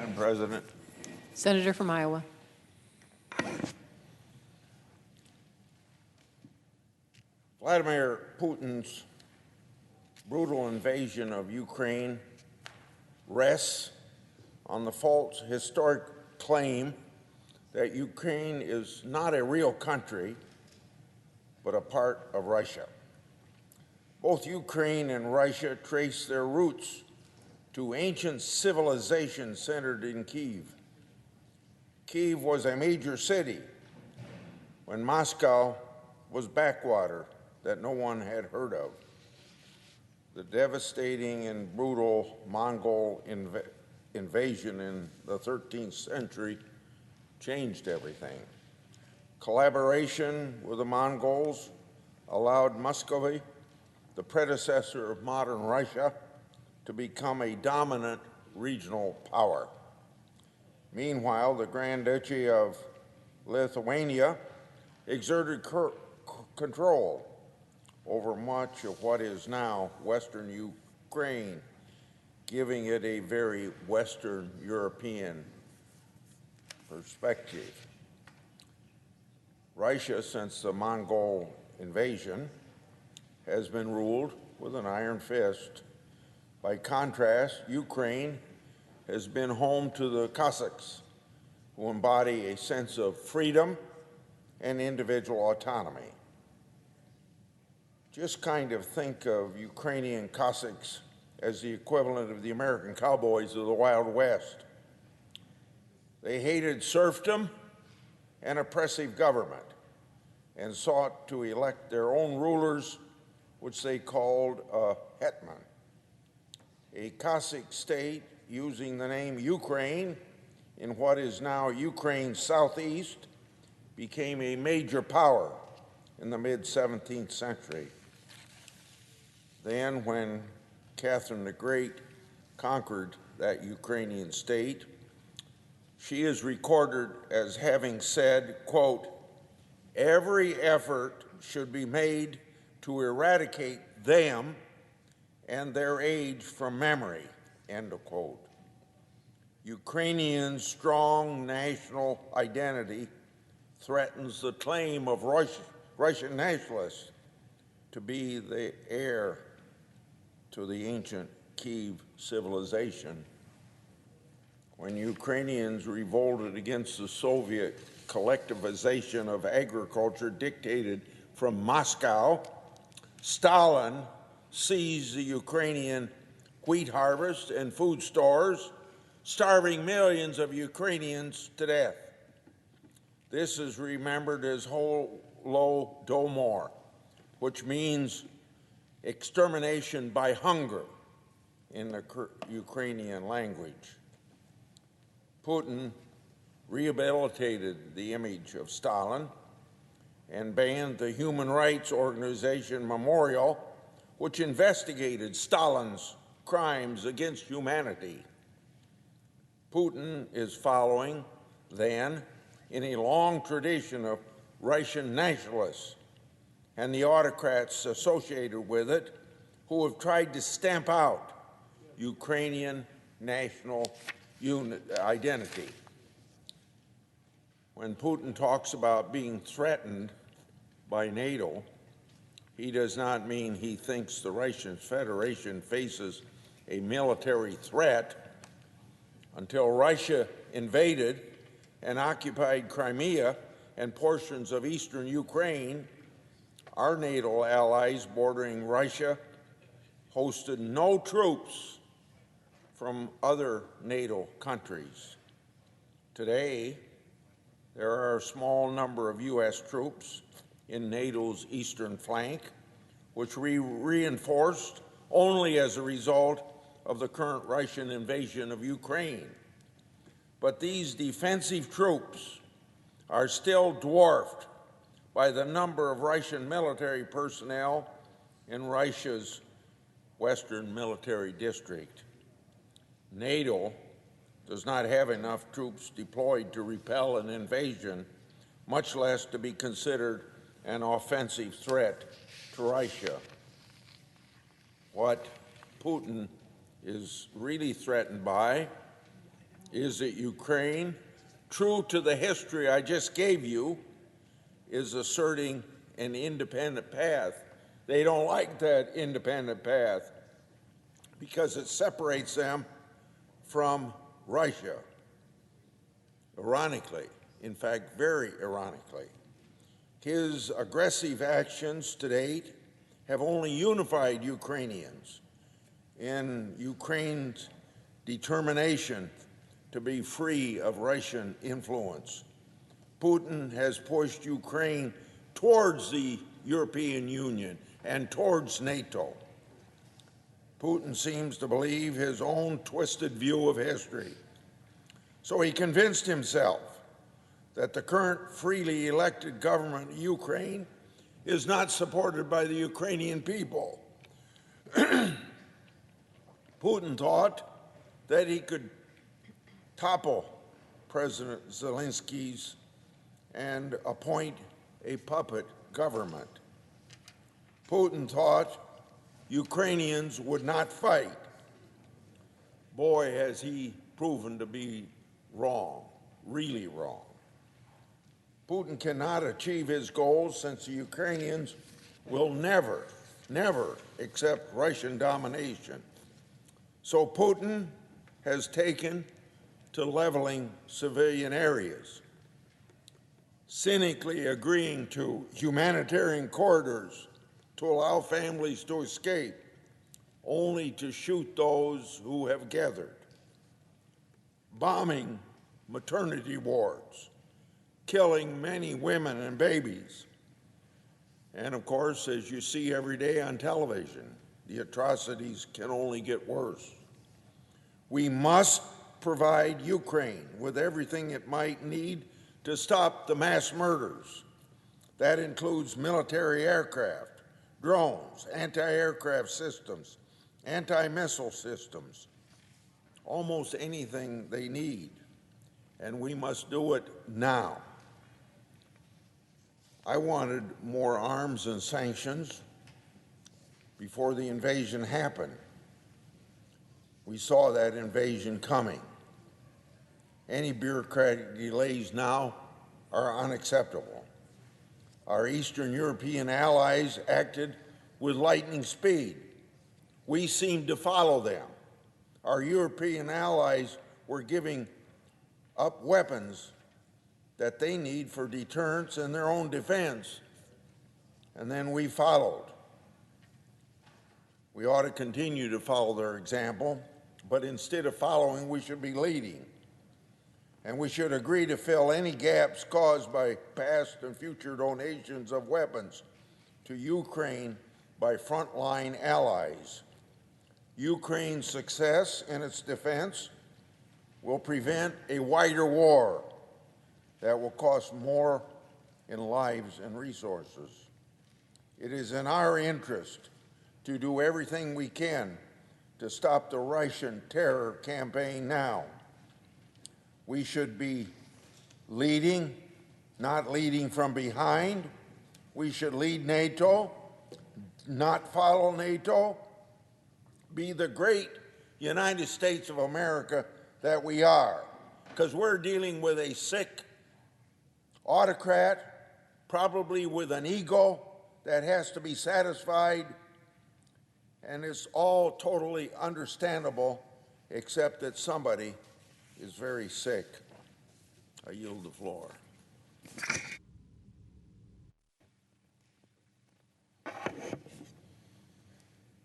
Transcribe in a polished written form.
Madam President. Senator from Iowa. Vladimir Putin's brutal invasion of Ukraine rests on the false historic claim that Ukraine is not a real country, but a part of Russia. Both Ukraine and Russia trace their roots to ancient civilization centered in Kyiv. Kyiv was a major city when Moscow was backwater that no one had heard of. The devastating and brutal Mongol invasion in the 13th century changed everything. Collaboration with the Mongols allowed Muscovy, the predecessor of modern Russia, to become a dominant regional power. Meanwhile, the Grand Duchy of Lithuania exerted control over much of what is now Western Ukraine, giving it a very Western European perspective. Russia, since the Mongol invasion, has been ruled with an iron fist. By contrast, Ukraine has been home to the Cossacks, who embody a sense of freedom and individual autonomy. Just kind of think of Ukrainian Cossacks as the equivalent of the American cowboys of the Wild West. They hated serfdom and oppressive government and sought to elect their own rulers, which they called a hetman. A Cossack state using the name Ukraine in what is now Ukraine's southeast became a major power in the mid-17th century. Then, when Catherine the Great conquered that Ukrainian state, she is recorded as having said, quote, "Every effort should be made to eradicate them and their age from memory," end of quote. Ukrainians' strong national identity threatens the claim of Russian nationalists to be the heir to the ancient Kyiv civilization. When Ukrainians revolted against the Soviet collectivization of agriculture dictated from Moscow, Stalin seized the Ukrainian wheat harvest and food stores, starving millions of Ukrainians to death. This is remembered as Holodomor, which means extermination by hunger in the Ukrainian language. Putin rehabilitated the image of Stalin and banned the human rights organization Memorial, which investigated Stalin's crimes against humanity. Putin is following, then, in a long tradition of Russian nationalists and the autocrats associated with it who have tried to stamp out Ukrainian national identity. When Putin talks about being threatened by NATO, he does not mean he thinks the Russian Federation faces a military threat. Until Russia invaded and occupied Crimea and portions of eastern Ukraine, our NATO allies bordering Russia hosted no troops from other NATO countries. Today, there are a small number of U.S. troops in NATO's eastern flank, which we reinforced only as a result of the current Russian invasion of Ukraine. But these defensive troops are still dwarfed by the number of Russian military personnel in Russia's Western Military District. NATO does not have enough troops deployed to repel an invasion, much less to be considered an offensive threat to Russia. What Putin is really threatened by is that Ukraine, true to the history I just gave you, is asserting an independent path. They don't like that independent path because it separates them from Russia. Ironically, in fact, very ironically, his aggressive actions to date have only unified Ukrainians in Ukraine's determination to be free of Russian influence. Putin has pushed Ukraine towards the European Union and towards NATO. Putin seems to believe his own twisted view of history. So he convinced himself that the current freely elected government of Ukraine is not supported by the Ukrainian people. Putin thought that he could topple President Zelensky's and appoint a puppet government. Putin thought Ukrainians would not fight. Boy, has he proven to be wrong, really wrong. Putin cannot achieve his goals since the Ukrainians will never accept Russian domination. So Putin has taken to leveling civilian areas, cynically agreeing to humanitarian corridors to allow families to escape, only to shoot those who have gathered, bombing maternity wards, killing many women and babies. And of course, as you see every day on television, the atrocities can only get worse. We must provide Ukraine with everything it might need to stop the mass murders. That includes military aircraft, drones, anti-aircraft systems, anti-missile systems, almost anything they need. And we must do it now. I wanted more arms and sanctions before the invasion happened. We saw that invasion coming. Any bureaucratic delays now are unacceptable. Our Eastern European allies acted with lightning speed. We seemed to follow them. Our European allies were giving up weapons that they need for deterrence and their own defense. And then we followed. We ought to continue to follow their example, but instead of following, we should be leading. And we should agree to fill any gaps caused by past and future donations of weapons to Ukraine by frontline allies. Ukraine's success in its defense will prevent a wider war that will cost more in lives and resources. It is in our interest to do everything we can to stop the Russian terror campaign now. We should be leading, not leading from behind. We should lead NATO, not follow NATO. Be the great United States of America that we are, because we're dealing with a sick autocrat, probably with an ego that has to be satisfied, and it's all totally understandable, except that somebody is very sick. I yield the floor.